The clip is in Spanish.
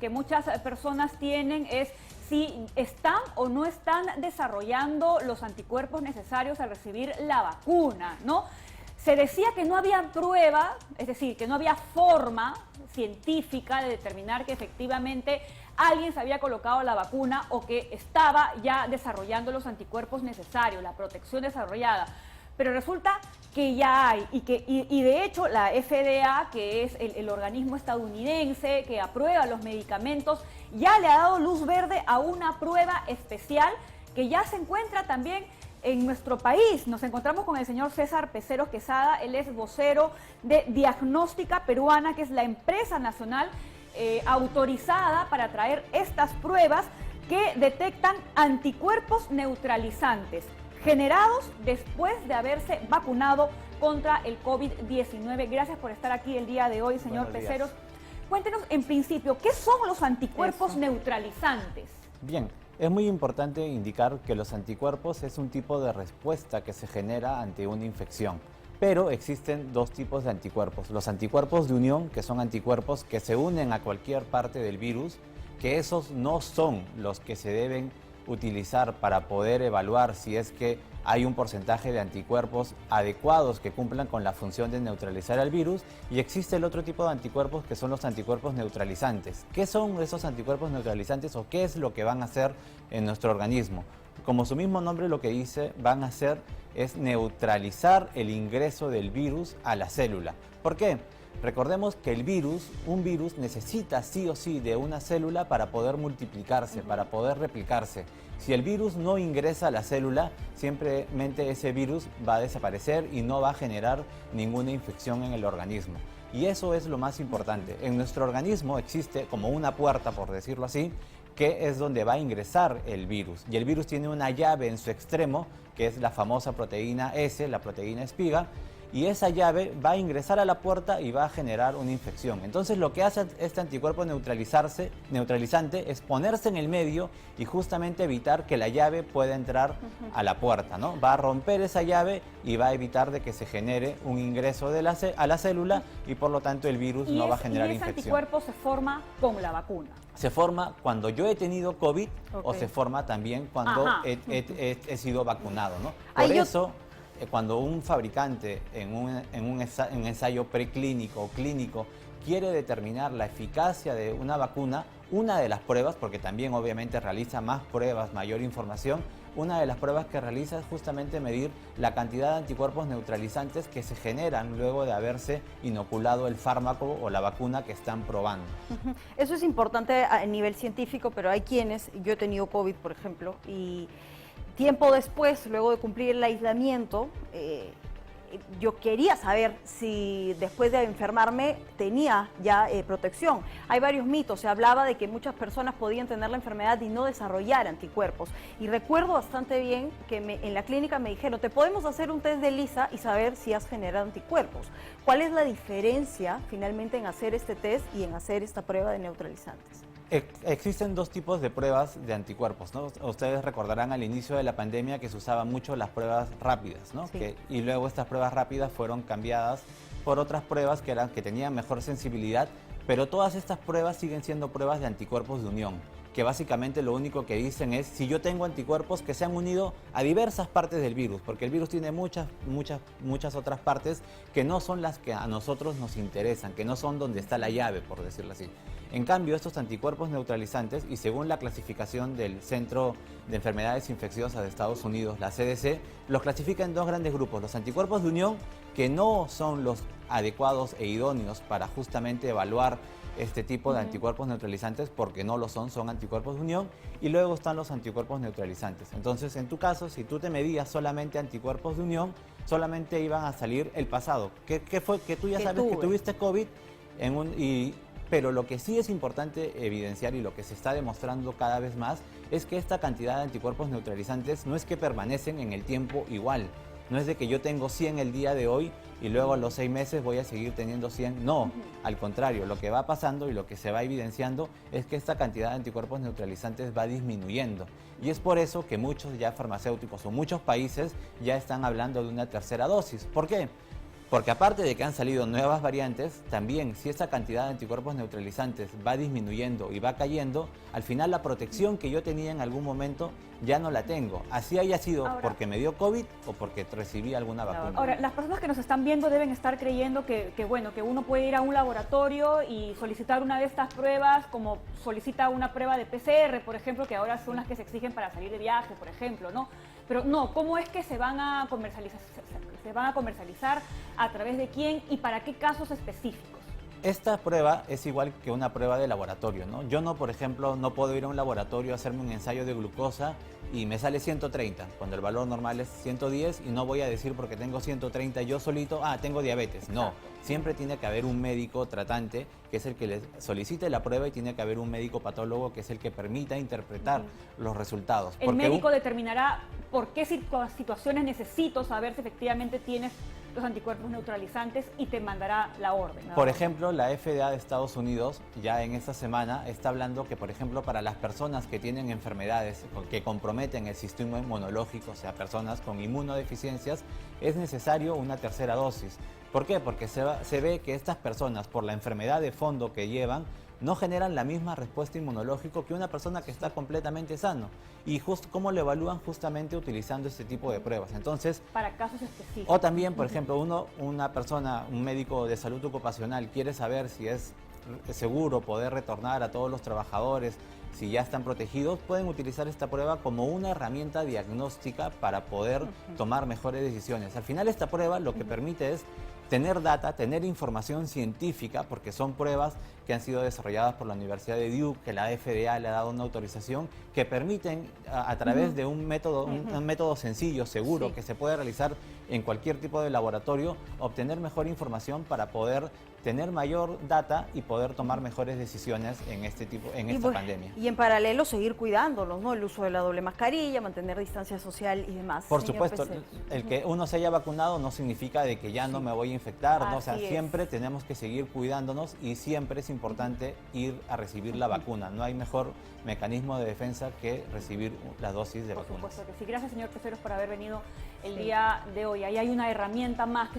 que muchas personas tienen es si están o no están desarrollando los anticuerpos necesarios al recibir la vacuna, ¿no? Se decía que no había prueba, es decir, que no había forma científica de determinar que efectivamente alguien se había colocado la vacuna o que estaba ya desarrollando los anticuerpos necesarios, la protección desarrollada. Pero resulta que ya hay y de hecho la FDA, que es el organismo estadounidense que aprueba los medicamentos, ya le ha dado luz verde a una prueba especial que ya se encuentra también en nuestro país. Nos encontramos con el señor César Peceros Quesada, él es vocero de Diagnóstica Peruana, que es la empresa nacional autorizada para traer estas pruebas que detectan anticuerpos neutralizantes generados después de haberse vacunado contra el COVID-19. Gracias por estar aquí el día de hoy, señor Peceros. Cuéntenos en principio, ¿qué son los anticuerpos neutralizantes? Bien, es muy importante indicar que los anticuerpos es un tipo de respuesta que se genera ante una infección. Pero existen dos tipos de anticuerpos. Los anticuerpos de unión, que son anticuerpos que se unen a cualquier parte del virus, que esos no son los que se deben utilizar para poder evaluar si es que hay un porcentaje de anticuerpos adecuados que cumplan con la función de neutralizar al virus, y existe el otro tipo de anticuerpos que son los anticuerpos neutralizantes. ¿Qué son esos anticuerpos neutralizantes o qué es lo que van a hacer en nuestro organismo? Como su mismo nombre lo que dice, van a hacer es neutralizar el ingreso del virus a la célula. ¿Por qué? Recordemos que un virus necesita sí o sí de una célula para poder multiplicarse, para poder replicarse. Si el virus no ingresa a la célula, simplemente ese virus va a desaparecer y no va a generar ninguna infección en el organismo. Y eso es lo más importante. En nuestro organismo existe como una puerta, por decirlo así, que es donde va a ingresar el virus. Y el virus tiene una llave en su extremo, que es la famosa proteína S, la proteína espiga, y esa llave va a ingresar a la puerta y va a generar una infección. Entonces lo que hace este anticuerpo neutralizante es ponerse en el medio y justamente evitar que la llave pueda entrar a la puerta, ¿no? Va a romper esa llave y va a evitar de que se genere un ingreso a la célula y por lo tanto el virus no va a generar infección. ¿Y ese anticuerpo se forma con la vacuna? Se forma cuando yo he tenido COVID o se forma también cuando he sido vacunado, ¿no? Por eso, cuando un fabricante en un ensayo preclínico o clínico quiere determinar la eficacia de una vacuna, una de las pruebas, porque también obviamente realiza más pruebas, mayor información, una de las pruebas que realiza es justamente medir la cantidad de anticuerpos neutralizantes que se generan luego de haberse inoculado el fármaco o la vacuna que están probando. Eso es importante a nivel científico, pero hay quienes, yo he tenido COVID por ejemplo, y tiempo después, luego de cumplir el aislamiento, yo quería saber si después de enfermarme tenía ya protección. Hay varios mitos, se hablaba de que muchas personas podían tener la enfermedad y no desarrollar anticuerpos. Y recuerdo bastante bien que en la clínica me dijeron, te podemos hacer un test de ELISA y saber si has generado anticuerpos. ¿Cuál es la diferencia finalmente en hacer este test y en hacer esta prueba de neutralizantes? Existen dos tipos de pruebas de anticuerpos, ¿no? Ustedes recordarán al inicio de la pandemia que se usaban mucho las pruebas rápidas, ¿no? Sí. Y luego estas pruebas rápidas fueron cambiadas por otras pruebas que tenían mejor sensibilidad, pero todas estas pruebas siguen siendo pruebas de anticuerpos de unión, que básicamente lo único que dicen es si yo tengo anticuerpos que se han unido a diversas partes del virus, porque el virus tiene muchas otras partes que no son las que a nosotros nos interesan, que no son donde está la llave, por decirlo así. En cambio, estos anticuerpos neutralizantes, y según la clasificación del Centro de Enfermedades Infecciosas de Estados Unidos, la CDC, los clasifica en dos grandes grupos: los anticuerpos de unión, que no son los adecuados e idóneos para justamente evaluar este tipo de anticuerpos neutralizantes, porque no lo son, son anticuerpos de unión, y luego están los anticuerpos neutralizantes. Entonces, en tu caso, si tú te medías solamente anticuerpos de unión, solamente iban a salir el pasado. ¿Qué fue? Que tú ya sabes que tuviste COVID, pero lo que sí es importante evidenciar y lo que se está demostrando cada vez más es que esta cantidad de anticuerpos neutralizantes no es que permanecen en el tiempo igual. No es de que yo tengo 100 el día de hoy y luego a los 6 meses voy a seguir teniendo 100. No, al contrario, lo que va pasando y lo que se va evidenciando es que esta cantidad de anticuerpos neutralizantes va disminuyendo. Y es por eso que muchos ya farmacéuticos o muchos países ya están hablando de una tercera dosis. ¿Por qué? Porque aparte de que han salido nuevas variantes, también si esa cantidad de anticuerpos neutralizantes va disminuyendo y va cayendo, al final la protección que yo tenía en algún momento ya no la tengo. Así haya sido porque me dio COVID o porque recibí alguna vacuna. Ahora, las personas que nos están viendo deben estar creyendo que uno puede ir a un laboratorio y solicitar una de estas pruebas, como solicita una prueba de PCR, por ejemplo, que ahora son las que se exigen para salir de viaje, por ejemplo, ¿no? Pero no, ¿cómo es que se van a comercializar? ¿Se van a comercializar? ¿A través de quién? ¿Y para qué casos específicos? Esta prueba es igual que una prueba de laboratorio, ¿no? Yo no, por ejemplo, no puedo ir a un laboratorio a hacerme un ensayo de glucosa y me sale 130, cuando el valor normal es 110, y no voy a decir porque tengo 130 yo solito, tengo diabetes. No, siempre tiene que haber un médico tratante que es el que le solicite la prueba y tiene que haber un médico patólogo que es el que permita interpretar los resultados. El médico determinará por qué situaciones necesito saber si efectivamente tienes los anticuerpos neutralizantes y te mandará la orden. Por ejemplo, la FDA de Estados Unidos ya en esta semana está hablando que, por ejemplo, para las personas que tienen enfermedades que comprometen el sistema inmunológico, o sea, personas con inmunodeficiencias, es necesario una tercera dosis. ¿Por qué? Porque se ve que estas personas, por la enfermedad de fondo que llevan, no generan la misma respuesta inmunológica que una persona que está completamente sano. Y ¿cómo lo evalúan? Justamente utilizando este tipo de pruebas. Entonces, para casos específicos. O también, por ejemplo, una persona, un médico de salud ocupacional quiere saber si es seguro poder retornar a todos los trabajadores, si ya están protegidos, pueden utilizar esta prueba como una herramienta diagnóstica para poder tomar mejores decisiones. Al final, esta prueba lo que permite es tener data, tener información científica, porque son pruebas que han sido desarrolladas por la Universidad de Duke, que la FDA le ha dado una autorización, que permiten a través de un método sencillo, seguro, que se puede realizar en cualquier tipo de laboratorio, obtener mejor información para poder tener mayor data y poder tomar mejores decisiones en esta pandemia. Y en paralelo seguir cuidándolos, ¿no? El uso de la doble mascarilla, mantener distancia social y demás. Por supuesto, el que uno se haya vacunado no significa de que ya no me voy a infectar, ¿no? O sea, siempre tenemos que seguir cuidándonos y siempre es importante ir a recibir la vacuna. No hay mejor mecanismo de defensa que recibir la dosis de vacuna. Por supuesto que sí. Gracias, señor Terceros, por haber venido el día de hoy. Ahí hay una herramienta más que